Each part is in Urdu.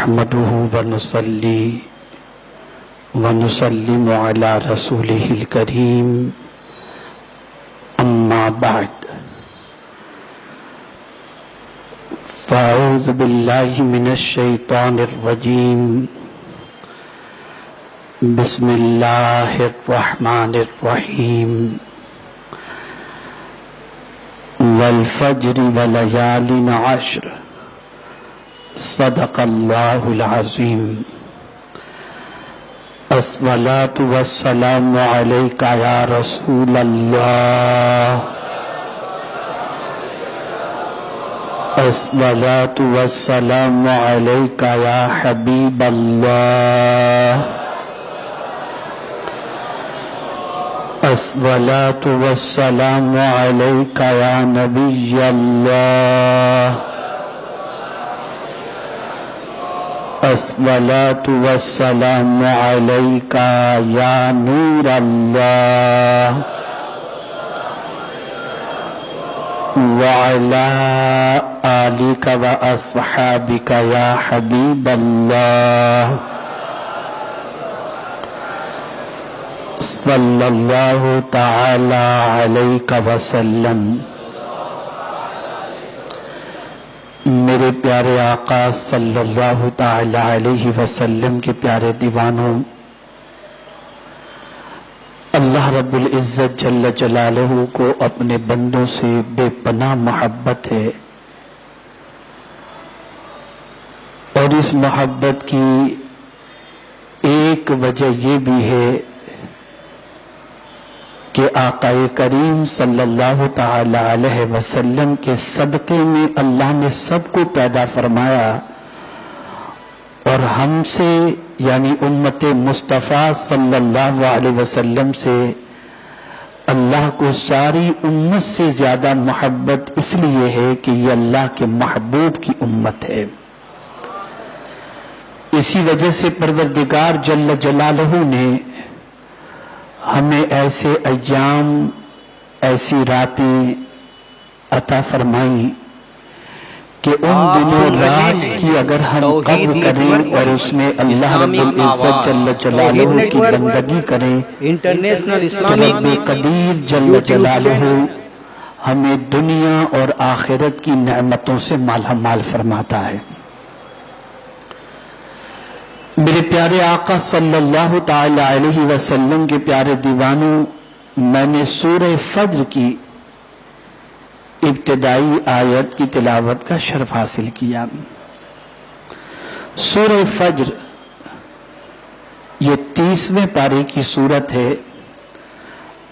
نحمده ونصلي ونسلم على رسوله الكريم أما بعد فأعوذ بالله من الشيطان الرجيم بسم الله الرحمن الرحيم والفجر وليال عشر صدق الله العظيم الصلاة والسلام عليك يا رسول الله الصلاة والسلام عليك يا حبيب الله الصلاة والسلام عليك يا نبي الله الصلاة والسلام عليك يا نور الله وعلى آلك وأصحابك يا حبيب الله صلی اللہ تعالی علیہ وسلم۔ میرے پیارے آقا صلی اللہ تعالی علیہ وسلم کے پیارے دیوانوں، اللہ رب العزت جل جلالہ کو اپنے بندوں سے بے پناہ محبت ہے، اور اس محبت کی ایک وجہ یہ بھی ہے کہ آقا کریم صلی اللہ تعالی علیہ وسلم کے صدقے میں اللہ نے سب کو پیدا فرمایا، اور ہم سے یعنی امت مصطفیٰ صلی اللہ علیہ وسلم سے اللہ کو ساری امت سے زیادہ محبت اس لیے ہے کہ یہ اللہ کے محبوب کی امت ہے۔ اسی وجہ سے پروردگار جل جلالہ نے ہمیں ایسے ایام، ایسی راتیں عطا فرمائیں کہ ان دنوں رات کی اگر ہم قدر کریں اور اس میں اللہ رب العزت جل جلالہ کی بندگی کریں، رب قدیر جل جلالہ ہمیں دنیا اور آخرت کی نعمتوں سے مالا مال فرماتا ہے۔ میرے پیارے آقا صلی اللہ تعالی علیہ وسلم کے پیارے دیوانوں، میں نے سورہ فجر کی ابتدائی آیت کی تلاوت کا شرف حاصل کیا۔ سورہ فجر یہ 30ویں پارے کی سورت ہے،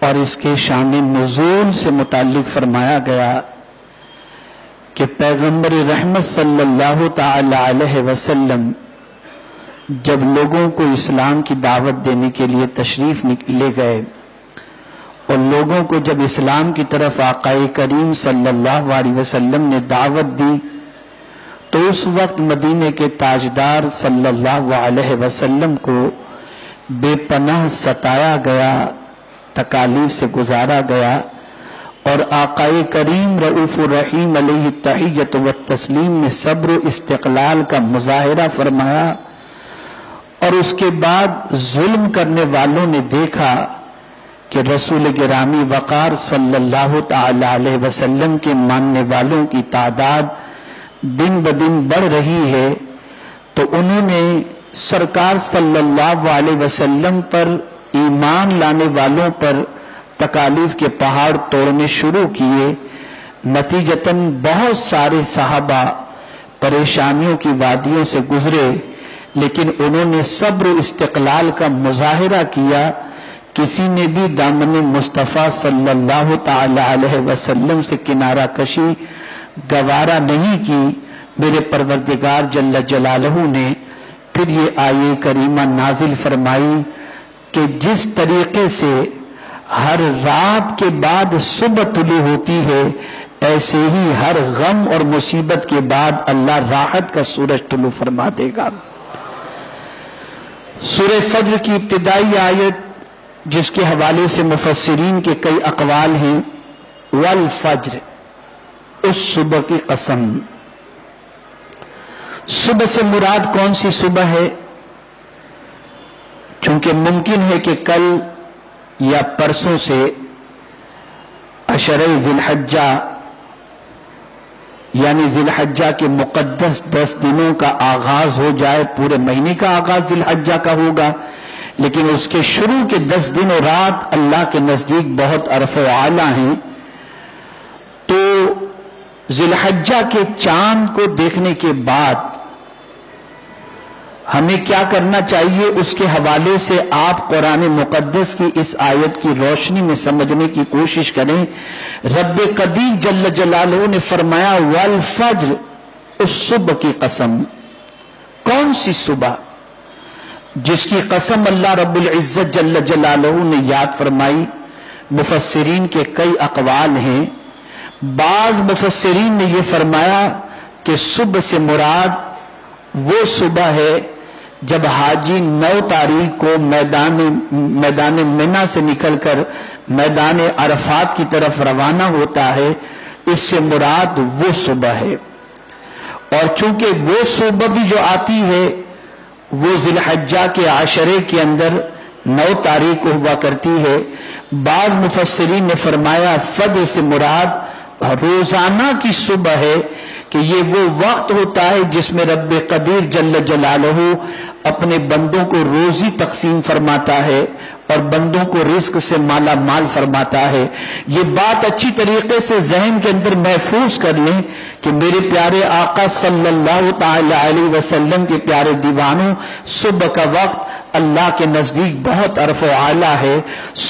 اور اس کے شان نزول سے متعلق فرمایا گیا کہ پیغمبر رحمت صلی اللہ تعالی علیہ وسلم جب لوگوں کو اسلام کی دعوت دینے کے لیے تشریف لے گئے، اور لوگوں کو جب اسلام کی طرف آقا کریم صلی اللہ علیہ وسلم نے دعوت دی، تو اس وقت مدینے کے تاجدار صلی اللہ علیہ وسلم کو بے پناہ ستایا گیا، تکالیف سے گزارا گیا، اور آقا کریم رؤوف الرحیم علیہ التحیۃ والتسلیم نے صبر و استقلال کا مظاہرہ فرمایا، اور اس کے بعد ظلم کرنے والوں نے دیکھا کہ رسول گرامی وقار صلی اللہ تعالی علیہ وسلم کے ماننے والوں کی تعداد دن بدن بڑھ رہی ہے، تو انہوں نے سرکار صلی اللہ علیہ وسلم پر ایمان لانے والوں پر تکالیف کے پہاڑ توڑنے شروع کیے۔ نتیجتاً بہت سارے صحابہ پریشانیوں کی وادیوں سے گزرے، لیکن انہوں نے صبر و استقلال کا مظاہرہ کیا، کسی نے بھی دامن مصطفیٰ صلی اللہ تعالی علیہ وسلم سے کنارہ کشی گوارا نہیں کی۔ میرے پروردگار جل جلالہ نے پھر یہ آیے کریمہ نازل فرمائی کہ جس طریقے سے ہر رات کے بعد صبح طلوع ہوتی ہے، ایسے ہی ہر غم اور مصیبت کے بعد اللہ راحت کا سورج طلوع فرما دے گا۔ سورہ فجر کی ابتدائی آیت جس کے حوالے سے مفسرین کے کئی اقوال ہیں، والفجر، اس صبح کی قسم۔ صبح سے مراد کون سی صبح ہے؟ چونکہ ممکن ہے کہ کل یا پرسوں سے عشرہ ذی الحجہ یعنی ذی الحجہ کے مقدس 10 دنوں کا آغاز ہو جائے. پورے مہینے کا آغاز ذی الحجہ کا ہوگا، لیکن اس کے شروع کے 10 دن و رات اللہ کے نزدیک بہت عرف و اعلیٰ ہیں. تو ذی الحجہ کے چاند کو دیکھنے کے بعد ہمیں کیا کرنا چاہیے، اس کے حوالے سے آپ قرآن مقدس کی اس آیت کی روشنی میں سمجھنے کی کوشش کریں. رب قدیر جل جلالہ نے فرمایا والفجر، اس صبح کی قسم. کون سی صبح؟ جس کی قسم اللہ رب العزت جل جلالہ نے یاد فرمائی. مفسرین کے کئی اقوال ہیں. بعض مفسرین نے یہ فرمایا کہ صبح سے مراد وہ صبح ہے جب حاجی 9 تاریخ کو میدان منا سے نکل کر میدان عرفات کی طرف روانہ ہوتا ہے. اس سے مراد وہ صبح ہے. اور چونکہ وہ صبح بھی جو آتی ہے وہ ذی الحجہ کے عشرے کے اندر 9 تاریخ کو ہوا کرتی ہے. بعض مفسرین نے فرمایا فجر سے مراد روزانہ کی صبح ہے کہ یہ وہ وقت ہوتا ہے جس میں رب قدیر جل جلالہ اپنے بندوں کو روزی تقسیم فرماتا ہے اور بندوں کو رزق سے مالا مال فرماتا ہے. یہ بات اچھی طریقے سے ذہن کے اندر محفوظ کر لیں کہ میرے پیارے آقا صلی اللہ تعالی علیہ وسلم کے پیارے دیوانوں، صبح کا وقت اللہ کے نزدیک بہت عرف و اعلیٰ ہے.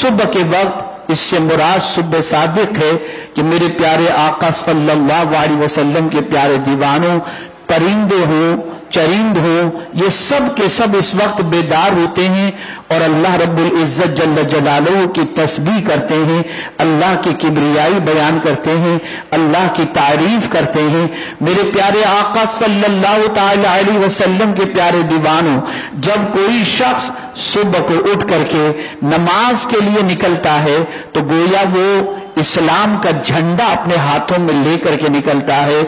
صبح کے وقت اس سے مراد صبح صادق ہے کہ میرے پیارے آقا صلی اللہ علیہ وسلم کے پیارے دیوانوں، پرندے ہوں چرند ہوں، یہ سب کے سب اس وقت بیدار ہوتے ہیں اور اللہ رب العزت جل جلالہ کی تسبیح کرتے ہیں، اللہ کی کبریائی بیان کرتے ہیں، اللہ کی تعریف کرتے ہیں. میرے پیارے آقا صلی اللہ تعالی علیہ وسلم کے پیارے دیوانوں، جب کوئی شخص صبح کو اٹھ کر کے نماز کے لیے نکلتا ہے تو گویا وہ اسلام کا جھنڈا اپنے ہاتھوں میں لے کر کے نکلتا ہے.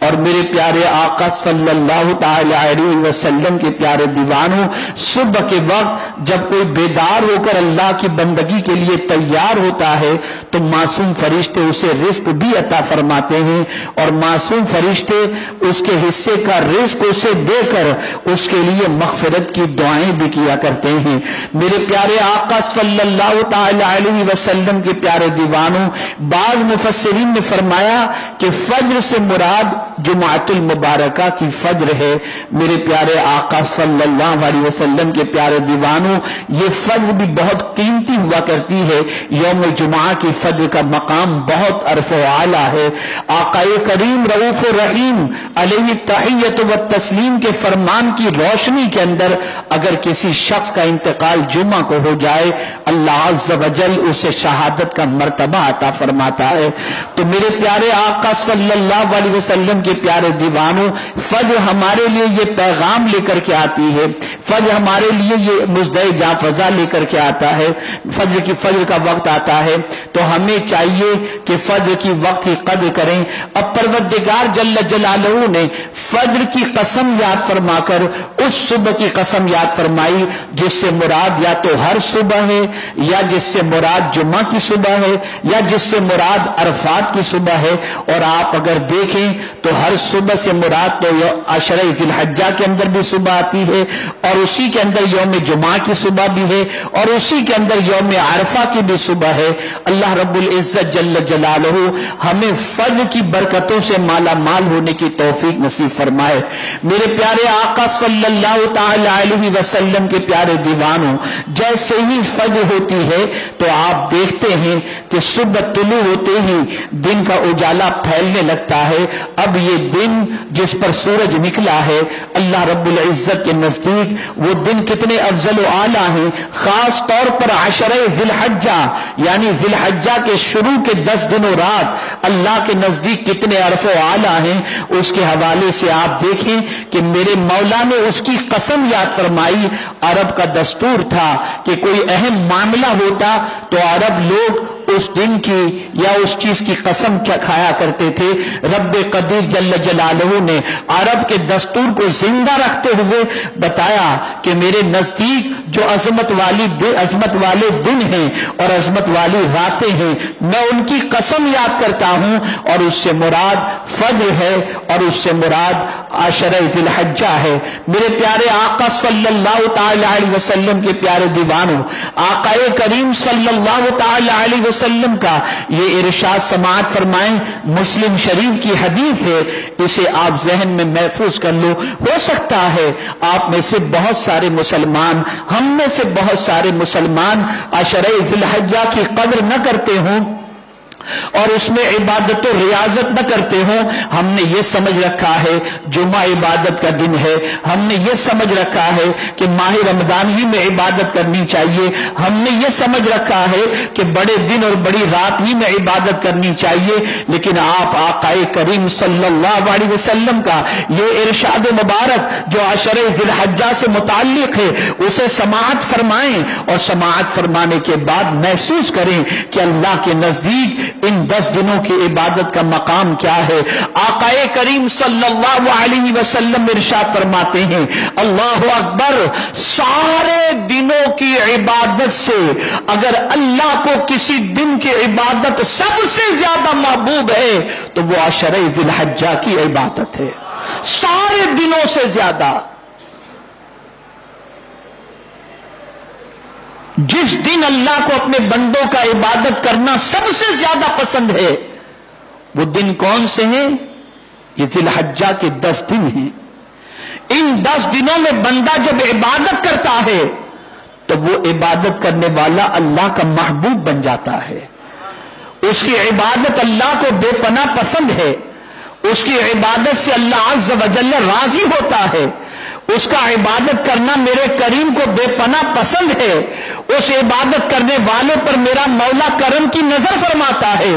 اور میرے پیارے آقا صلی اللہ تعالی علیہ وسلم کے پیارے دیوانوں، صبح کے وقت جب کوئی بیدار ہو کر اللہ کی بندگی کے لیے تیار ہوتا ہے تو معصوم فرشتے اسے رزق بھی عطا فرماتے ہیں اور معصوم فرشتے اس کے حصے کا رزق اسے دے کر اس کے لیے مغفرت کی دعائیں بھی کیا کرتے ہیں. میرے پیارے آقا صلی اللہ تعالی علیہ وسلم کے پیارے دیوانوں، بعض مفسرین نے فرمایا کہ فجر سے مراد جمعۃ المبارکہ کی فجر ہے. میرے پیارے آقا صلی اللہ علیہ وسلم کے پیارے دیوانوں، یہ فجر بھی بہت قیمتی ہوا کرتی ہے. یوم جمعہ کی فجر کا مقام بہت عرف و اعلیٰ ہے. آقا کریم رؤوف الرحیم علیہ التحیۃ والتسلیم کے فرمان کی روشنی کے اندر اگر کسی شخص کا انتقال جمعہ کو ہو جائے، اللہ عز و جل اسے شہادت کا مرتبہ عطا فرماتا ہے. تو میرے پیارے آقا صلی اللہ علیہ وسلم کے پیارے دیوانوں، فجر ہمارے لیے یہ پیغام لے کر کے آتی ہے. فجر ہمارے لیے یہ مژدہ جاں فضا لے کر کے آتا ہے. فجر کا وقت آتا ہے تو ہمیں چاہیے کہ فجر کی وقت کی قدر کریں. اب پروردگار جل جلالہ نے فجر کی قسم یاد فرما کر اس صبح کی قسم یاد فرمائی جس سے مراد یا تو ہر صبح ہے، یا جس سے مراد جمعہ کی صبح ہے، یا جس سے مراد عرفات کی صبح ہے. اور آپ اگر دیکھیں تو ہر صبح سے مراد تو عشرہ ذی الحجہ کے اندر بھی صبح آتی ہے اور اسی کے اندر یوم جمعہ کی صبح بھی ہے اور اسی کے اندر یوم عرفہ کی بھی صبح ہے. اللہ رب العزت جل جلالہ ہمیں فجر کی برکتوں سے مالا مال ہونے کی توفیق نصیب فرمائے. میرے پیارے آقا صلی اللہ تعالی علیہ وسلم کے پیارے دیوانوں، جیسے ہی فجر ہوتی ہے تو آپ دیکھتے ہیں کہ صبح طلوع ہوتے ہی دن کا اجالا پھیلنے لگتا ہے. اب یہ دن جس پر سورج نکلا ہے، اللہ رب العزت کے نزدیک وہ دن کتنے افضل و اعلیٰ ہیں. خاص طور پر عشرہ ذی الحجہ یعنی ذی الحجہ کے شروع کے 10 دن و رات اللہ کے نزدیک کتنے عرف و اعلیٰ ہیں. اس کے حوالے سے آپ دیکھیں کہ میرے مولا نے اس کی قسم یاد فرمائی. عرب کا دستور تھا کہ کوئی اہم معاملہ ہوتا تو عرب لوگ اس دن کی یا اس چیز کی قسم کیا کھایا کرتے تھے؟ رب قدیر جل جلالہ نے عرب کے دستور کو زندہ رکھتے ہوئے بتایا کہ میرے نزدیک جو عظمت والے دن ہیں اور عظمت والی راتیں ہیں، میں ان کی قسم یاد کرتا ہوں، اور اس سے مراد فجر ہے اور اس سے مراد عشرہ ذی الحجہ ہے۔ میرے پیارے آقا صلی اللہ تعالی علیہ وسلم کے پیارے دیوانوں، آقا کریم صلی اللہ تعالی علیہ وسلم کا یہ ارشاد سماعت فرمائیں، مسلم شریف کی حدیث ہے، اسے آپ ذہن میں محفوظ کر لو۔ ہو سکتا ہے آپ میں سے بہت سارے مسلمان، ہم میں سے بہت سارے مسلمان عشرہ ذی الحجہ کی قدر نہ کرتے ہوں اور اس میں عبادت و ریاضت نہ کرتے ہوں۔ ہم نے یہ سمجھ رکھا ہے جمعہ عبادت کا دن ہے، ہم نے یہ سمجھ رکھا ہے کہ ماہ رمضان ہی میں عبادت کرنی چاہیے، ہم نے یہ سمجھ رکھا ہے کہ بڑے دن اور بڑی رات ہی میں عبادت کرنی چاہیے، لیکن آپ آقا کریم صلی اللہ علیہ وسلم کا یہ ارشاد مبارک جو عشرہ ذی الحجہ سے متعلق ہے اسے سماعت فرمائیں، اور سماعت فرمانے کے بعد محسوس کریں کہ اللہ کے نزدیک ان 10 دنوں کی عبادت کا مقام کیا ہے۔ آقا کریم صلی اللہ علیہ وسلم ارشاد فرماتے ہیں، اللہ اکبر، سارے دنوں کی عبادت سے اگر اللہ کو کسی دن کی عبادت سب سے زیادہ محبوب ہے تو وہ عشرہ ذی الحجہ کی عبادت ہے، سارے دنوں سے زیادہ۔ جس دن اللہ کو اپنے بندوں کا عبادت کرنا سب سے زیادہ پسند ہے وہ دن کون سے ہیں؟ یہ ذی الحجہ کے 10 دن ہیں۔ ان 10 دنوں میں بندہ جب عبادت کرتا ہے تو وہ عبادت کرنے والا اللہ کا محبوب بن جاتا ہے، اس کی عبادت اللہ کو بے پناہ پسند ہے، اس کی عبادت سے اللہ عز و جل راضی ہوتا ہے، اس کا عبادت کرنا میرے کریم کو بے پناہ پسند ہے، اس عبادت کرنے والوں پر میرا مولا کرم کی نظر فرماتا ہے۔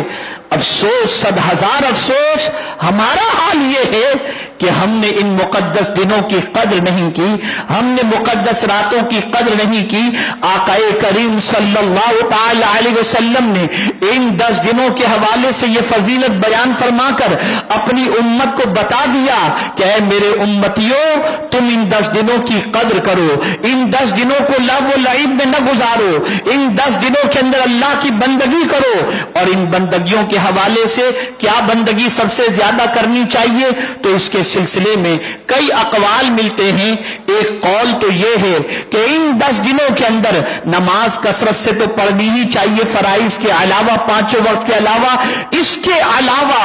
افسوس، 100,000 افسوس، ہمارا حال یہ ہے کہ ہم نے ان مقدس دنوں کی قدر نہیں کی، ہم نے مقدس راتوں کی قدر نہیں کی۔ آقا کریم صلی اللہ تعالی علیہ وسلم نے ان 10 دنوں کے حوالے سے یہ فضیلت بیان فرما کر اپنی امت کو بتا دیا کہ اے میرے امتیوں، تم ان 10 دنوں کی قدر کرو، ان 10 دنوں کو لغو و لعب میں نہ گزارو، ان 10 دنوں کے اندر اللہ کی بندگی کرو۔ اور ان بندگیوں کے حوالے سے کیا بندگی سب سے زیادہ کرنی چاہیے، تو اس کے سلسلے میں کئی اقوال ملتے ہیں۔ ایک قول تو یہ ہے کہ ان 10 دنوں کے اندر نماز کثرت سے تو پڑھنی ہی چاہیے، فرائض کے علاوہ، 5 وقت کے علاوہ۔ اس کے علاوہ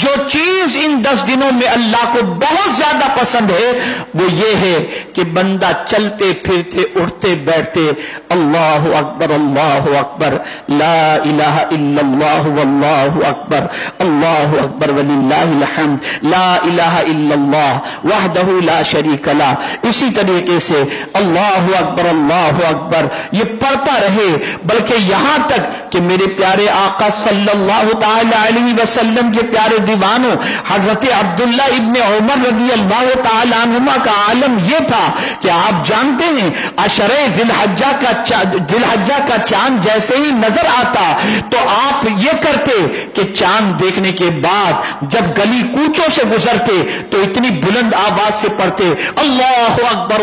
جو چیز ان 10 دنوں میں اللہ کو بہت زیادہ پسند ہے وہ یہ ہے کہ بندہ چلتے پھرتے اٹھتے بیٹھتے اللہ اکبر اللہ اکبر لا الہ الا اللہ واللہ اکبر اللہ اکبر وللہ الحمد لا الہ الا اللہ وحدہ لا شریک لہ، اسی طریقے سے اللہ اکبر یہ پڑھتا رہے، بلکہ یہاں تک کہ میرے پیارے آقا صلی اللہ تعالی علیہ وسلم کے پیارے دیوانوں حضرت عبداللہ ابن عمر رضی اللہ تعالی عنہما کا عالم یہ تھا کہ آپ جانتے ہیں عشرہ ذی الحجہ کا چاند جیسے ہی نظر آتا تو آپ یہ کرتے کہ چاند دیکھنے کے بعد جب گلی کوچوں سے گزرتے تو اتنی بلند آواز سے پڑھتے اللہ اکبر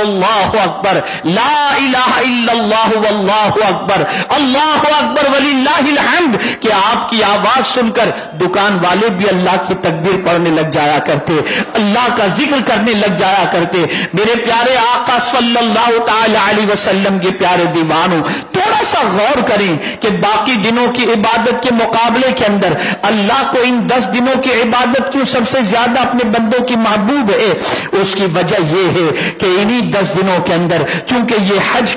لا الہ الا اللہ واللہ اکبر وللہ الحمد، کہ آپ کی آواز سن کر دکان والے بھی اللہ کی تکبیر پڑھنے لگ جایا کرتے، اللہ کا ذکر کرنے لگ جایا کرتے۔ میرے پیارے آقا صلی اللہ تعالی علیہ وسلم کے پیارے دیوانوں، تھوڑا سا غور کریں کہ باقی دنوں کی عبادت کے مقابلے کے اندر اللہ کو ان 10 دنوں کی عبادت کیوں سب سے زیادہ اپنے بندوں کی محبوب ہے۔ اس کی وجہ یہ ہے کہ انہی 10 دنوں کے اندر چونکہ یہ حج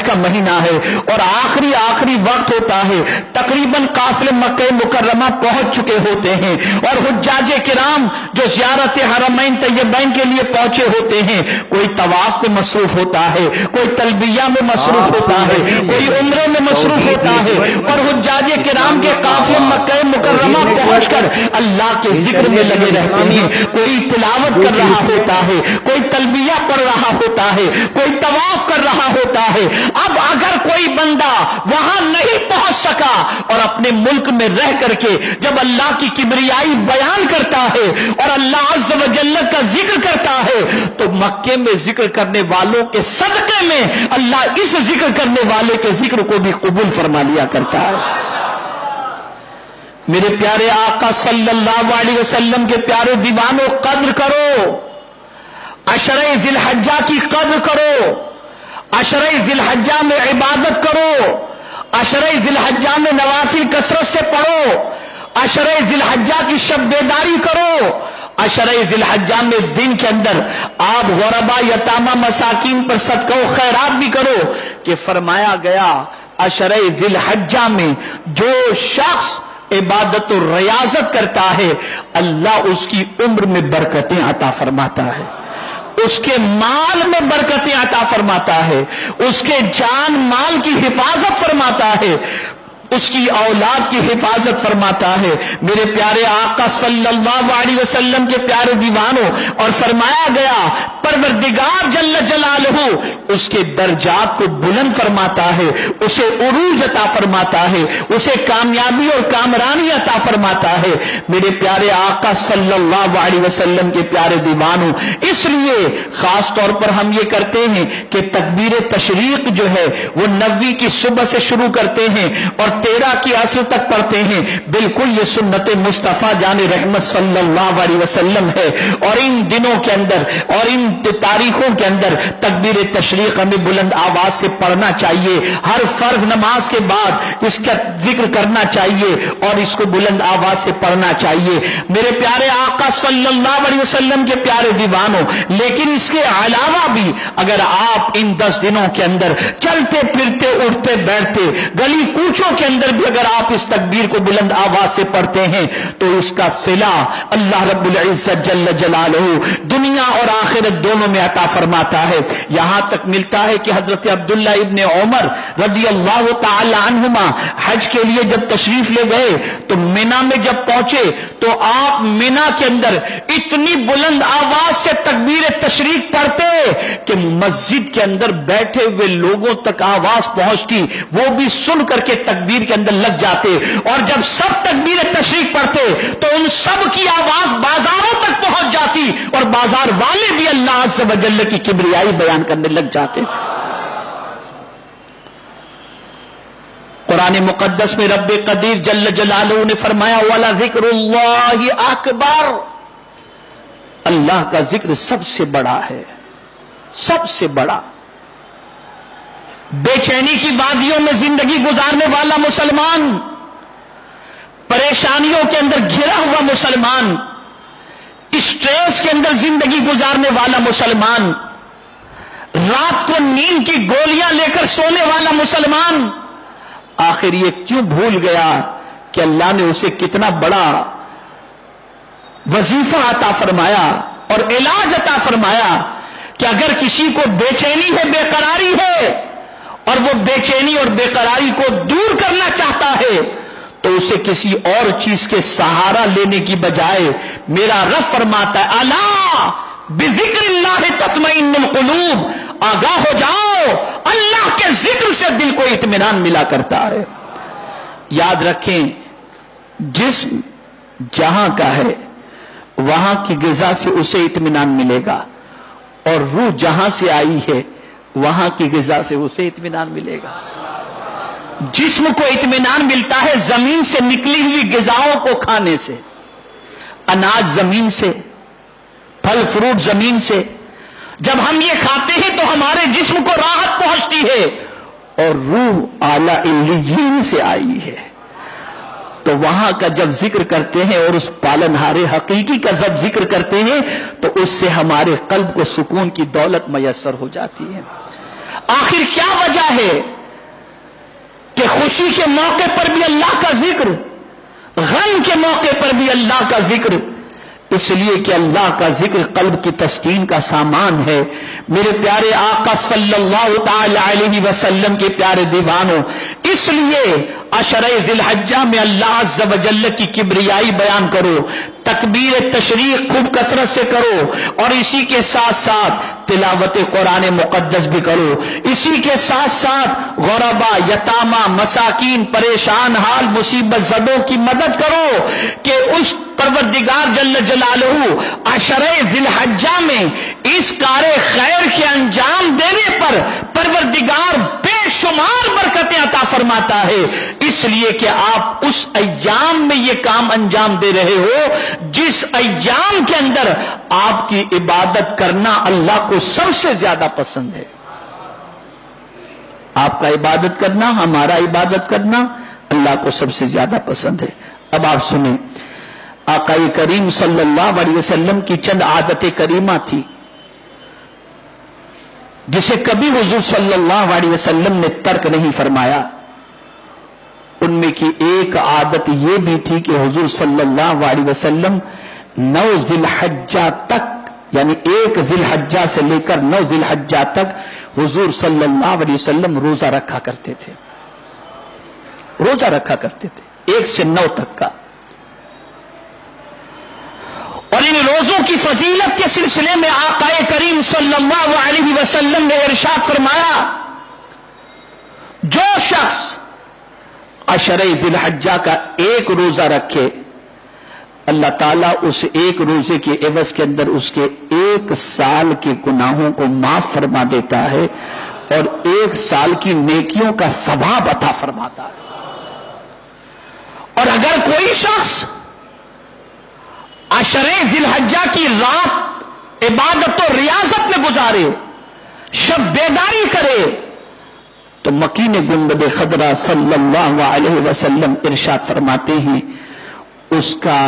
کا مہینہ ہے اور آخری وقت ہوتا ہے، تقریباً قافلے مکہ مکرمہ پہنچ چکے ہوتے ہیں اور حجاج کرام جو زیارت حرمین طیبین کے لیے پہنچے ہوتے ہیں، کوئی طواف میں مصروف ہوتا ہے، کوئی تلبیہ میں مصروف ہوتا ہے، کوئی عمرے میں مصروف ہوتا ہے اور حجاج کرام کے قافلے مکہ مکرمہ پہنچ کر اللہ کے ذکر میں لگے رہتے ہیں. کوئی تلاوت کر رہا ہوتا ہے, کوئی تلبیہ پڑھ رہا ہوتا ہے, کوئی طواف کر رہا ہوتا ہے. اب اگر کوئی بندہ وہاں نہیں پہنچ سکا اور اپنے ملک میں رہ کر کے جب اللہ کی کبریائی بیان کرتا ہے اور اللہ عز و جل کا ذکر کرتا ہے تو مکے میں ذکر کرنے والوں کے صدقے میں اللہ اس ذکر کرنے والے کے ذکر کو بھی قبول فرما لیا کرتا ہے. میرے پیارے آقا صلی اللہ علیہ وسلم کے پیارے دیوانوں, قدر کرو, عشرہ ذی الحجہ کی قدر کرو, عشرہ ذی الحجہ میں عبادت کرو, عشرہ ذی الحجہ میں نوافل کثرت سے پڑھو, عشرہ ذی الحجہ کی شب بیداری کرو, عشرہ ذی الحجہ میں دن کے اندر آپ غربا یتامى مساکین پر صدقہ و خیرات بھی کرو. کہ فرمایا گیا عشرہ ذی الحجہ میں جو شخص عبادت و ریاضت کرتا ہے اللہ اس کی عمر میں برکتیں عطا فرماتا ہے, اس کے مال میں برکتیں عطا فرماتا ہے, اس کے جان مال کی حفاظت فرماتا ہے, اس کی اولاد کی حفاظت فرماتا ہے. میرے پیارے آقا صلی اللہ علیہ وسلم کے پیارے دیوانوں, اور فرمایا گیا پروردگار جل جلالہ اس کے درجات کو بلند فرماتا ہے, اسے عروج عطا فرماتا ہے, اسے کامیابی اور کامرانی عطا فرماتا ہے. میرے پیارے آقا صلی اللہ علیہ وسلم کے پیارے دیوانوں, اس لیے خاص طور پر ہم یہ کرتے ہیں کہ تکبیر تشریق جو ہے وہ 90 کی صبح سے شروع کرتے ہیں اور 13 کی عصر تک پڑھتے ہیں. بالکل یہ سنت مصطفیٰ جان رحمت صلی اللہ علیہ وسلم ہے. اور ان دنوں کے اندر اور ان تاریخوں کے اندر تکبیر تشریق ہمیں بلند آواز سے پڑھنا چاہیے. ہر فرض نماز کے بعد اس کا ذکر کرنا چاہیے اور اس کو بلند آواز سے پڑھنا چاہیے. میرے پیارے آقا صلی اللہ علیہ وسلم کے پیارے دیوانوں, لیکن اس کے علاوہ بھی اگر آپ ان 10 دنوں کے اندر چلتے پھرتے اٹھتے بیٹھتے گلی کوچوں کے اندر بھی اگر آپ اس تکبیر کو بلند آواز سے پڑھتے ہیں تو اس کا صلہ اللہ رب العزت جل جلالہ دنیا اور آخرت دونوں میں عطا فرماتا ہے. یہاں تک ملتا ہے کہ حضرت عبداللہ ابن عمر رضی اللہ تعالی عنہما حج کے لیے جب تشریف لے گئے تو مینا میں جب پہنچے تو آپ مینا کے اندر اتنی بلند آواز سے تکبیر تشریق پڑھتے کہ مسجد کے اندر بیٹھے ہوئے لوگوں تک آواز پہنچتی, وہ بھی سن کر کے تکبیر کے اندر لگ جاتے. اور جب سب تکبیر تشریق پڑھتے تو ان سب کی آواز بازاروں تک پہنچ جاتی اور بازار والے بھی اللہ عز و جل کی کبریائی بیان کرنے لگ جاتے تھے. قرآن مقدس میں رب قدیر جل جلالہ نے فرمایا وَلَذِكْرُ اللَّهِ أَكْبَرُ, اللہ کا ذکر سب سے بڑا ہے, سب سے بڑا. بے چینی کی وادیوں میں زندگی گزارنے والا مسلمان, پریشانیوں کے اندر گھرا ہوا مسلمان, اسٹریس کے اندر زندگی گزارنے والا مسلمان, رات کو نیند کی گولیاں لے کر سونے والا مسلمان, آخر یہ کیوں بھول گیا کہ اللہ نے اسے کتنا بڑا وظیفہ عطا فرمایا اور علاج عطا فرمایا کہ اگر کسی کو بے چینی ہے, بے قراری ہے اور وہ بے چینی اور بے قراری کو دور کرنا چاہتا ہے تو اسے کسی اور چیز کے سہارا لینے کی بجائے میرا رب فرماتا ہے الا بذکر اللہ تطمئن القلوب, آگاہ ہو جاؤ اللہ کے ذکر سے دل کو اطمینان ملا کرتا ہے. یاد رکھیں جسم جہاں کا ہے وہاں کی غذا سے اسے اطمینان ملے گا اور روح جہاں سے آئی ہے وہاں کی غذا سے اسے اطمینان ملے گا. جسم کو اطمینان ملتا ہے زمین سے نکلی ہوئی غذاؤں کو کھانے سے, اناج زمین سے, پھل فروٹ زمین سے. جب ہم یہ کھاتے ہیں تو ہمارے جسم کو راحت پہنچتی ہے اور روح اعلی علیین سے آئی ہے. تو وہاں کا جب ذکر کرتے ہیں اور اس پالنہار حقیقی کا جب ذکر کرتے ہیں تو اس سے ہمارے قلب کو سکون کی دولت میسر ہو جاتی ہے. آخر کیا وجہ ہے کہ خوشی کے موقع پر بھی اللہ کا ذکر, غم کے موقع پر بھی اللہ کا ذکر, اس لیے کہ اللہ کا ذکر قلب کی تسکین کا سامان ہے۔ میرے پیارے آقا صلی اللہ تعالی علیہ وسلم کے پیارے دیوانوں، اس لیے عشرہ ذی الحجہ میں اللہ عز و جل کی کبریائی بیان کرو، تکبیر تشریق خوب کثرت سے کرو، اور اسی کے ساتھ ساتھ تلاوت قرآن مقدس بھی کرو، اسی کے ساتھ ساتھ غربا، یتامى، مساکین، پریشان حال، مصیبت زدوں کی مدد کرو کہ اس پروردگار جل جلالہ عشرہ ذی الحجہ میں اس کار خیر کے انجام دینے پر پروردگار بے شمار برکتیں عطا فرماتا ہے، اس لیے کہ آپ اس ایام میں یہ کام انجام دے رہے ہو جس ایام کے اندر آپ کی عبادت کرنا اللہ کو سب سے زیادہ پسند ہے۔ آپ کا عبادت کرنا، ہمارا عبادت کرنا اللہ کو سب سے زیادہ پسند ہے۔ اب آپ سنیں، آقا کریم صلی اللہ علیہ وسلم کی چند عادت کریمہ تھی جسے کبھی حضور صلی اللہ علیہ وسلم نے ترک نہیں فرمایا۔ ان میں کی ایک عادت یہ بھی تھی کہ حضور صلی اللہ علیہ وسلم 9 ذی الحجہ تک، یعنی 1 ذی الحجہ سے لے کر 9 ذی الحجہ تک حضور صلی اللہ علیہ وسلم روزہ رکھا کرتے تھے، روزہ رکھا کرتے تھے 1 سے 9 تک کا۔ اور ان روزوں کی فضیلت کے سلسلے میں آقا کریم صلی اللہ علیہ وسلم نے ارشاد فرمایا، جو شخص عشرہ ذی الحجہ کا 1 روزہ رکھے، اللہ تعالیٰ اس 1 روزے کے عوض کے اندر اس کے 1 سال کے گناہوں کو معاف فرما دیتا ہے اور 1 سال کی نیکیوں کا ثواب عطا فرماتا ہے۔ اور اگر کوئی شخص عشرہ ذی الحجہ کی رات عبادت و ریاضت میں گزارے، شب بیداری کرے، تو مکین گنبد خضرا صلی اللہ علیہ وسلم ارشاد فرماتے ہیں اس کا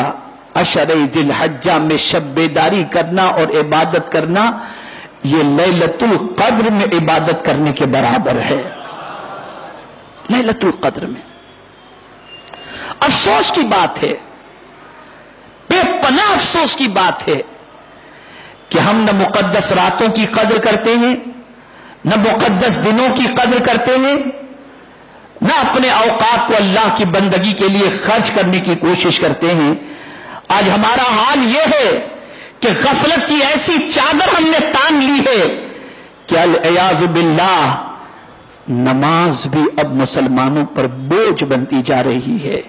عشرہ ذی الحجہ میں شب بیداری کرنا اور عبادت کرنا یہ لیلۃ القدر میں عبادت کرنے کے برابر ہے، لیلۃ القدر میں۔ افسوس کی بات ہے، بے پناہ افسوس کی بات ہے کہ ہم نہ مقدس راتوں کی قدر کرتے ہیں، نہ مقدس دنوں کی قدر کرتے ہیں، نہ اپنے اوقات کو اللہ کی بندگی کے لیے خرچ کرنے کی کوشش کرتے ہیں۔ آج ہمارا حال یہ ہے کہ غفلت کی ایسی چادر ہم نے تان لی ہے کہ العیاذ باللہ نماز بھی اب مسلمانوں پر بوجھ بنتی جا رہی ہے،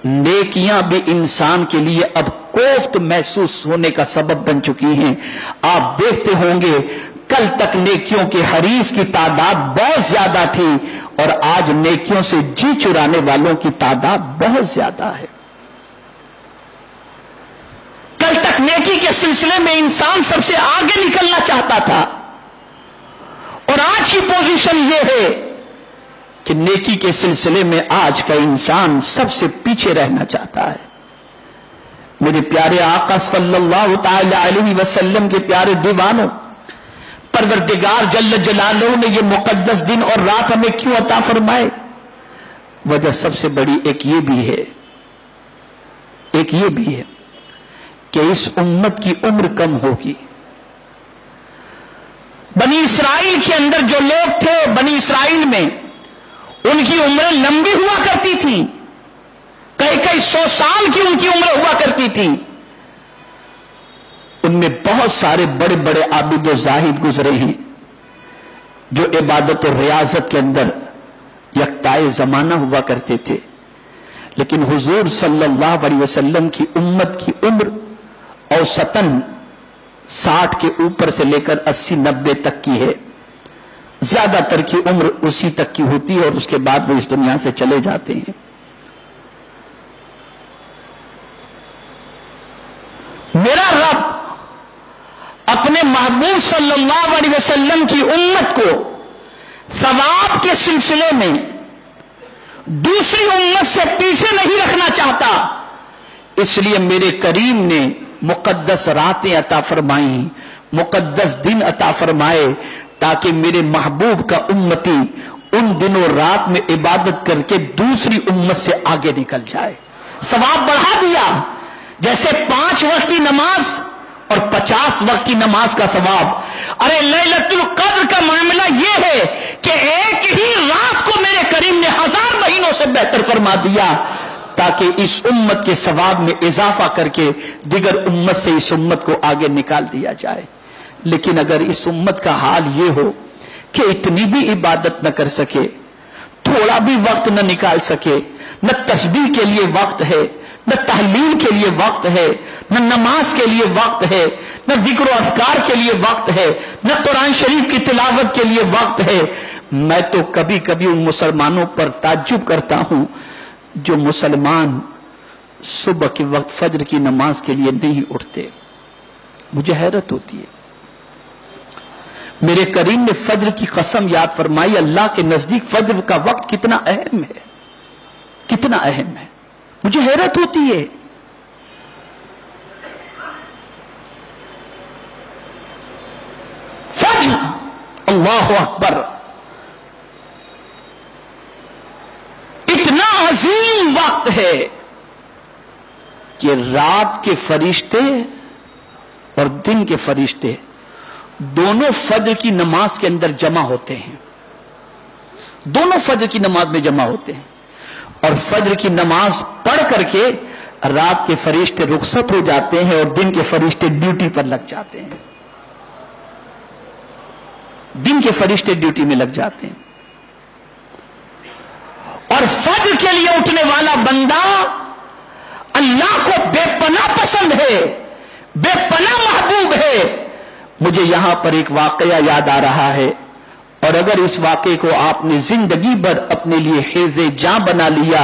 نیکیاں بھی انسان کے لیے اب کوفت محسوس ہونے کا سبب بن چکی ہیں۔ آپ دیکھتے ہوں گے کل تک نیکیوں کے حریص کی تعداد بہت زیادہ تھی اور آج نیکیوں سے جی چرانے والوں کی تعداد بہت زیادہ ہے۔ کل تک نیکی کے سلسلے میں انسان سب سے آگے نکلنا چاہتا تھا اور آج کی پوزیشن یہ ہے کہ نیکی کے سلسلے میں آج کا انسان سب سے پیچھے رہنا چاہتا ہے۔ میرے پیارے آقا صلی اللہ تعالی علیہ وسلم کے پیارے دیوانوں، پروردگار جل جلالہ نے یہ مقدس دن اور رات ہمیں کیوں عطا فرمائے؟ وجہ سب سے بڑی ایک یہ بھی ہے کہ اس امت کی عمر کم ہوگی۔ بنی اسرائیل کے اندر جو لوگ تھے، بنی اسرائیل میں ان کی عمریں لمبی ہوا کرتی تھی، کئی 100 سال کی ان کی عمریں ہوا کرتی تھی۔ ان میں بہت سارے بڑے بڑے عابد و زاہد گزرے ہیں جو عبادت و ریاضت کے اندر یکتائے زمانہ ہوا کرتے تھے، لیکن حضور صلی اللہ علیہ وسلم کی امت کی عمر اوسطاً 60 کے اوپر سے لے کر 80-90 تک کی ہے۔ زیادہ تر کی عمر اسی تک کی ہوتی ہے اور اس کے بعد وہ اس دنیا سے چلے جاتے ہیں۔ میرا رب اپنے محبوب صلی اللہ علیہ وسلم کی امت کو ثواب کے سلسلے میں دوسری امت سے پیچھے نہیں رکھنا چاہتا، اس لیے میرے کریم نے مقدس راتیں عطا فرمائیں، مقدس دن عطا فرمائے تاکہ میرے محبوب کا امتی ان دنوں رات میں عبادت کر کے دوسری امت سے آگے نکل جائے۔ ثواب بڑھا دیا جیسے 5 وقت کی نماز اور 50 وقت کی نماز کا ثواب. ارے لیلۃ القدر کا معاملہ یہ ہے کہ ایک ہی رات کو میرے کریم نے 1000 مہینوں سے بہتر فرما دیا تاکہ اس امت کے ثواب میں اضافہ کر کے دیگر امت سے اس امت کو آگے نکال دیا جائے. لیکن اگر اس امت کا حال یہ ہو کہ اتنی بھی عبادت نہ کر سکے, تھوڑا بھی وقت نہ نکال سکے, نہ تسبیح کے لیے وقت ہے, نہ تحلیل کے لیے وقت ہے, نہ نماز کے لیے وقت ہے, نہ ذکر و اذکار کے لیے وقت ہے, نہ قرآن شریف کی تلاوت کے لیے وقت ہے, میں تو کبھی کبھی ان مسلمانوں پر تعجب کرتا ہوں جو مسلمان صبح کے وقت فجر کی نماز کے لیے نہیں اٹھتے. مجھے حیرت ہوتی ہے. میرے کریم نے فجر کی قسم یاد فرمائی. اللہ کے نزدیک فجر کا وقت کتنا اہم ہے, کتنا اہم ہے. مجھے حیرت ہوتی ہے. فجر, اللہ اکبر, اتنا عظیم وقت ہے کہ رات کے فرشتے اور دن کے فرشتے دونوں فجر کی نماز کے اندر جمع ہوتے ہیں. دونوں فجر کی نماز میں جمع ہوتے ہیں اور فجر کی نماز پڑھ کر کے رات کے فرشتے رخصت ہو جاتے ہیں اور دن کے فرشتے ڈیوٹی پر لگ جاتے ہیں. دن کے فرشتے ڈیوٹی میں لگ جاتے ہیں اور فجر کے لیے اٹھنے والا بندہ اللہ کو بے پناہ پسند ہے, بے پناہ محبوب ہے. مجھے یہاں پر ایک واقعہ یاد آ رہا ہے اور اگر اس واقعے کو آپ نے زندگی بھر اپنے لیے حیض جاں بنا لیا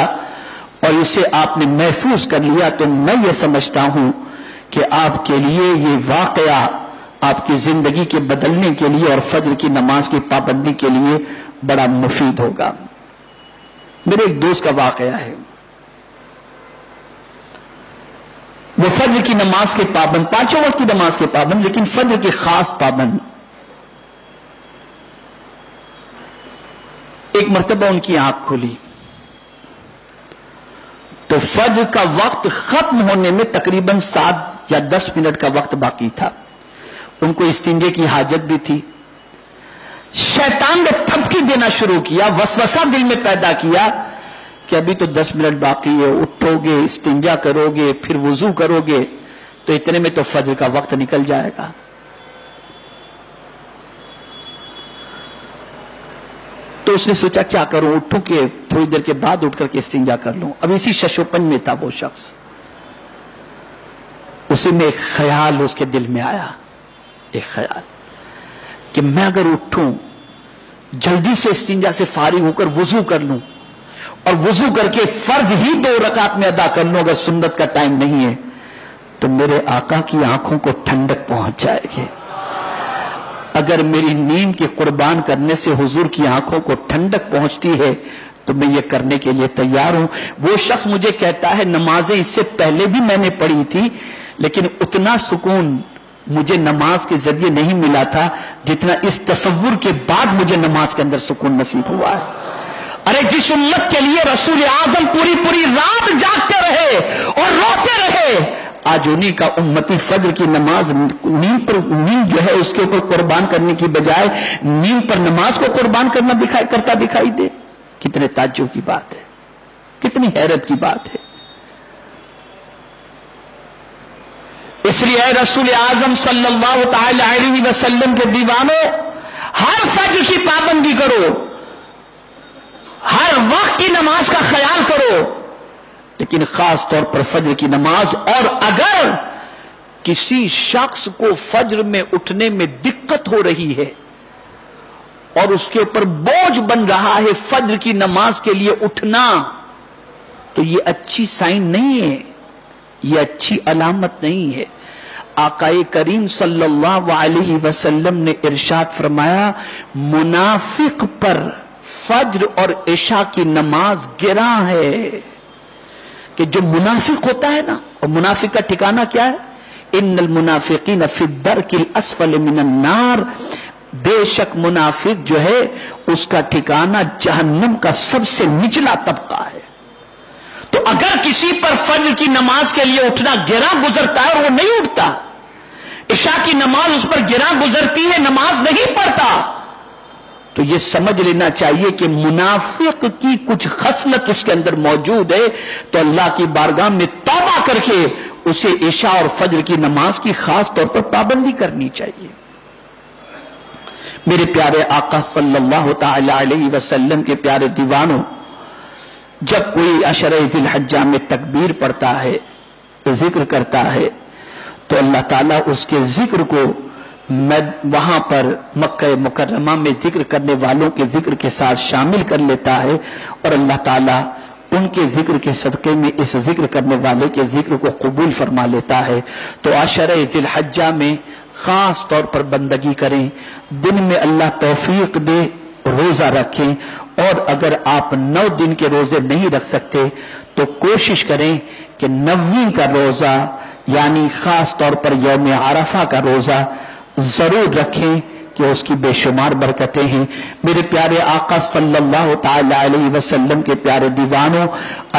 اور اسے آپ نے محفوظ کر لیا تو میں یہ سمجھتا ہوں کہ آپ کے لیے یہ واقعہ آپ کی زندگی کے بدلنے کے لیے اور فجر کی نماز کی پابندی کے لیے بڑا مفید ہوگا. میرے ایک دوست کا واقعہ ہے. وہ فجر کی نماز کے پابند, 5 وقت کی نماز کے پابند, لیکن فجر کے خاص پابند. ایک مرتبہ ان کی آنکھ کھلی تو فجر کا وقت ختم ہونے میں تقریباً 7 یا 10 منٹ کا وقت باقی تھا. ان کو استنجے کی حاجت بھی تھی. شیطان نے تھپکی دینا شروع کیا, وسوسہ دل میں پیدا کیا کہ ابھی تو 10 منٹ باقی ہے, اٹھو گے, استنجا کرو گے, پھر وضو کرو گے تو اتنے میں تو فجر کا وقت نکل جائے گا. تو اس نے سوچا کیا کروں, اٹھوں کہ تھوڑی دیر کے بعد اٹھ کر کے استنجا کر لوں. اب اسی ششوپن میں تھا وہ شخص. اسی میں ایک خیال اس کے دل میں آیا, ایک خیال کہ میں اگر اٹھوں, جلدی سے استنجا سے فارغ ہو کر وضو کر لوں اور وضو کر کے فرض ہی 2 رکعت میں ادا کر لوں, اگر سنت کا ٹائم نہیں ہے تو میرے آقا کی آنکھوں کو ٹھنڈک پہنچ جائے گی. اگر میری نیند کے قربان کرنے سے حضور کی آنکھوں کو ٹھنڈک پہنچتی ہے تو میں یہ کرنے کے لیے تیار ہوں. وہ شخص مجھے کہتا ہے نمازیں اس سے پہلے بھی میں نے پڑھی تھی لیکن اتنا سکون مجھے نماز کے ذریعے نہیں ملا تھا جتنا اس تصور کے بعد مجھے نماز کے اندر سکون نصیب ہوا ہے. ارے جس امت کے لیے رسول اعظم پوری رات جاگتے رہے اور روتے رہے, آج انہی کا امتی فجر کی نماز نیند جو ہے اس کے اوپر قربان کرنے کی بجائے نیند پر نماز کو قربان کرتا دکھائی دے. کتنے تعجب کی بات ہے, کتنی حیرت کی بات ہے. اس لیے اے رسول اعظم صلی اللہ تعالی علیہ وسلم کے دیوانوں, ہر فجر کی پابندی کرو, ہر وقت کی نماز کا خیال کرو, لیکن خاص طور پر فجر کی نماز. اور اگر کسی شخص کو فجر میں اٹھنے میں دقت ہو رہی ہے اور اس کے اوپر بوجھ بن رہا ہے فجر کی نماز کے لیے اٹھنا, تو یہ اچھی سائن نہیں ہے, یہ اچھی علامت نہیں ہے. آقا کریم صلی اللہ علیہ وسلم نے ارشاد فرمایا منافق پر فجر اور عشاء کی نماز گراں ہے. کہ جو منافق ہوتا ہے نا, اور منافق کا ٹھکانہ کیا ہے, ان المنافقین فی الدرک الاسفل من النار, بے شک منافق جو ہے اس کا ٹھکانہ جہنم کا سب سے نچلا طبقہ ہے. تو اگر کسی پر فجر کی نماز کے لیے اٹھنا گراں گزرتا ہے اور وہ نہیں اٹھتا، عشاء کی نماز اس پر گراں گزرتی ہے، نماز نہیں پڑھتا، تو یہ سمجھ لینا چاہیے کہ منافق کی کچھ خصلت اس کے اندر موجود ہے، تو اللہ کی بارگاہ میں توبہ کر کے اسے عشاء اور فجر کی نماز کی خاص طور پر پابندی کرنی چاہیے۔ میرے پیارے آقا صلی اللہ تعالی علیہ وسلم کے پیارے دیوانوں، جب کوئی عشرہ ذی الحجہ میں تکبیر پڑھتا ہے، ذکر کرتا ہے، تو اللہ تعالیٰ اس کے ذکر کو وہاں پر مکہ مکرمہ میں ذکر کرنے والوں کے ذکر کے ساتھ شامل کر لیتا ہے، اور اللہ تعالیٰ ان کے ذکر کے صدقے میں اس ذکر کرنے والے کے ذکر کو قبول فرما لیتا ہے۔ تو عشرہ ذی الحجہ میں خاص طور پر بندگی کریں، دن میں اللہ توفیق دے روزہ رکھیں، اور اگر آپ 9 دن کے روزے نہیں رکھ سکتے تو کوشش کریں کہ 9ویں کا روزہ یعنی خاص طور پر یوم عرفہ کا روزہ ضرور رکھیں کہ اس کی بے شمار برکتیں ہیں۔ میرے پیارے آقا صلی اللہ تعالی علیہ وسلم کے پیارے دیوانوں،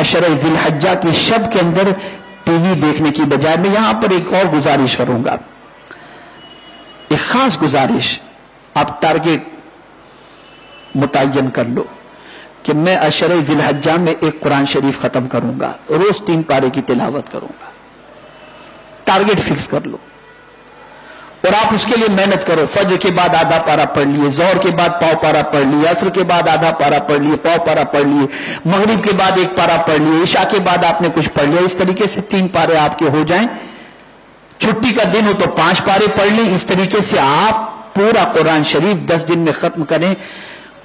عشرہ ذی الحجہ کی شب کے اندر ٹی وی دیکھنے کی بجائے میں یہاں پر ایک اور گزارش کروں گا، ایک خاص گزارش، آپ ٹارگیٹ متعین کر لو کہ میں عشرہ ذی الحجہ میں ایک قرآن شریف ختم کروں گا، روز 3 پارے کی تلاوت کروں گا، ٹارگیٹ فکس کر لو، اور آپ اس کے لیے محنت کرو۔ فجر کے بعد آدھا پارا پڑھ لیے، ظہر کے بعد پاؤ پارا پڑھ لیے، عصر کے بعد آدھا پارا پڑھ لیے، پاؤ پارا پڑھ لیے، مغرب کے بعد 1 پارا پڑھ لیے، عشاء کے بعد آپ نے کچھ پڑھ لیا، اس طریقے سے 3 پارے آپ کے ہو جائیں۔ چھٹی کا دن ہو تو 5 پارے پڑھ لیں، اس طریقے سے آپ پورا قرآن شریف 10 دن میں ختم کریں۔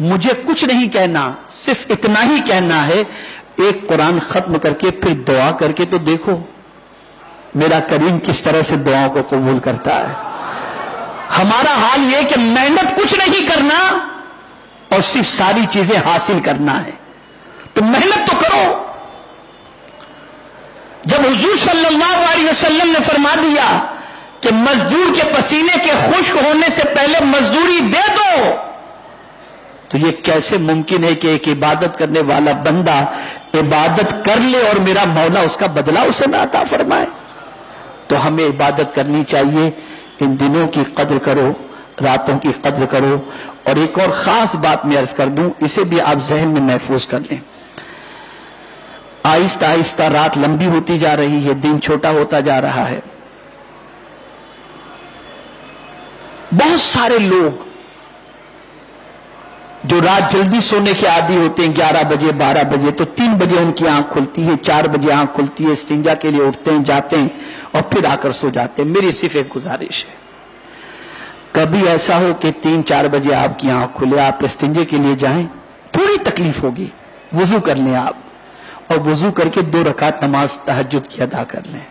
مجھے کچھ نہیں کہنا، صرف اتنا ہی کہنا ہے، ایک قرآن ختم کر کے پھر دعا کر کے تو دیکھو میرا کریم کس طرح سے دعاؤں کو قبول کرتا ہے۔ ہمارا حال یہ کہ محنت کچھ نہیں کرنا اور صرف ساری چیزیں حاصل کرنا ہے، تو محنت تو کرو۔ جب حضور صلی اللہ علیہ وسلم نے فرما دیا کہ مزدور کے پسینے کے خشک ہونے سے پہلے مزدوری دے دو، تو یہ کیسے ممکن ہے کہ ایک عبادت کرنے والا بندہ عبادت کر لے اور میرا مولا اس کا بدلہ اسے نہ عطا فرمائے؟ تو ہمیں عبادت کرنی چاہیے، ان دنوں کی قدر کرو، راتوں کی قدر کرو۔ اور ایک اور خاص بات میں عرض کر دوں، اسے بھی آپ ذہن میں محفوظ کر لیں، آہستہ آہستہ رات لمبی ہوتی جا رہی ہے، دن چھوٹا ہوتا جا رہا ہے، بہت سارے لوگ جو رات جلدی سونے کے عادی ہوتے ہیں، 11 بجے 12 بجے، تو 3 بجے ان کی آنکھ کھلتی ہے، 4 بجے آنکھ کھلتی ہے، استنجا کے لیے اٹھتے ہیں، جاتے ہیں اور پھر آ کر سو جاتے ہیں۔ میری صرف ایک گزارش ہے، کبھی ایسا ہو کہ 3-4 بجے آپ کی آنکھ کھلے، آپ استنجے کے لیے جائیں، تھوڑی تکلیف ہوگی، وضو کر لیں آپ، اور وضو کر کے 2 رکعت نماز تہجد کی ادا کر لیں،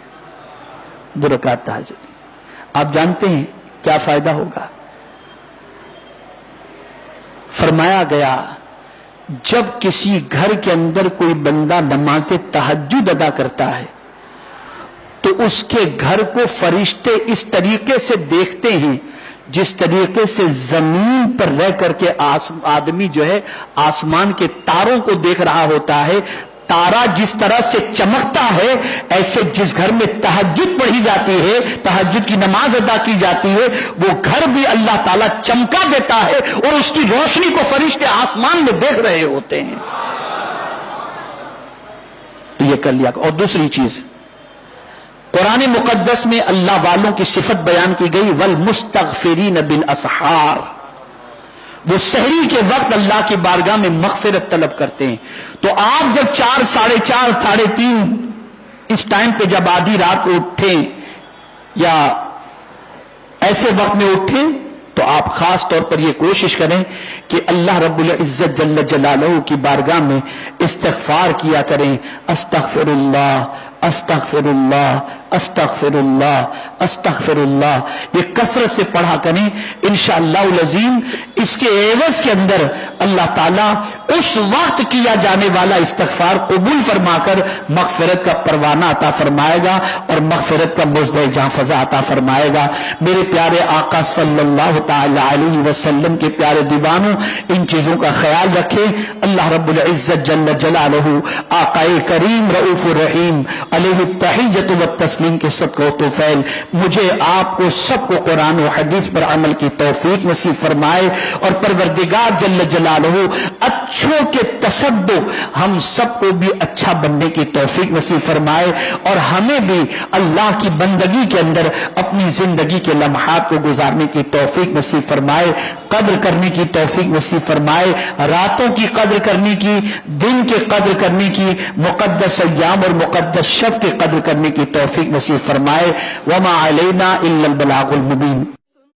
2 رکعت تہجد۔ آپ جانتے ہیں کیا فائدہ ہوگا؟ فرمایا گیا جب کسی گھر کے اندر کوئی بندہ نماز تہجد ادا کرتا ہے تو اس کے گھر کو فرشتے اس طریقے سے دیکھتے ہیں جس طریقے سے زمین پر رہ کر کے آدمی جو ہے آسمان کے تاروں کو دیکھ رہا ہوتا ہے۔ تارا جس طرح سے چمکتا ہے، ایسے جس گھر میں تہجد پڑھی جاتی ہے، تہجد کی نماز ادا کی جاتی ہے، وہ گھر بھی اللہ تعالیٰ چمکا دیتا ہے اور اس کی روشنی کو فرشتے آسمان میں دیکھ رہے ہوتے ہیں۔ تو یہ کر لیا۔ اور دوسری چیز، قرآن مقدس میں اللہ والوں کی صفت بیان کی گئی، والمستغفرین بالاسحار، وہ سحری کے وقت اللہ کی بارگاہ میں مغفرت طلب کرتے ہیں۔ تو آپ جب 4، 4:30، 3:30 اس ٹائم پہ جب آدھی رات کو اٹھیں یا ایسے وقت میں اٹھیں تو آپ خاص طور پر یہ کوشش کریں کہ اللہ رب العزت جل جلالہ کی بارگاہ میں استغفار کیا کریں، استغفر اللہ استغفر اللہ استغفر اللہ استغفراللہ، یہ کثرت سے پڑھا کریں انشاءاللہ العظیم۔ اس کے عوض کے اندر اللہ تعالیٰ اس وقت کیا جانے والا استغفار قبول فرما کر مغفرت کا پروانہ عطا فرمائے گا اور مغفرت کا مزدہ جاں فضا عطا فرمائے گا۔ میرے پیارے آقا صلی اللہ تعالی علیہ وسلم کے پیارے دیوانوں، ان چیزوں کا خیال رکھیں۔ اللہ رب العزت جل جلالہ آقا کریم رؤوف الرحیم علیہ التحیۃ والتسلیم کے صدقہ و توفیل مجھے آپ کو سب کو قرآن و حدیث پر عمل کی توفیق نصیب فرمائے، اور پروردگار جل جلالہ اچھوں کے تصدق ہم سب کو بھی اچھا بننے کی توفیق نصیب فرمائے، اور ہمیں بھی اللہ کی بندگی کے اندر اپنی زندگی کے لمحات کو گزارنے کی توفیق نصیب فرمائے، قدر کرنے کی توفیق نصیب فرمائے، راتوں کی قدر کرنے کی، دن کے قدر کرنے کی، مقدس ایام اور مقدس شب کی قدر کرنے کی توفیق نصیب فرمائے۔ وما علینا الا البلاغ المبین۔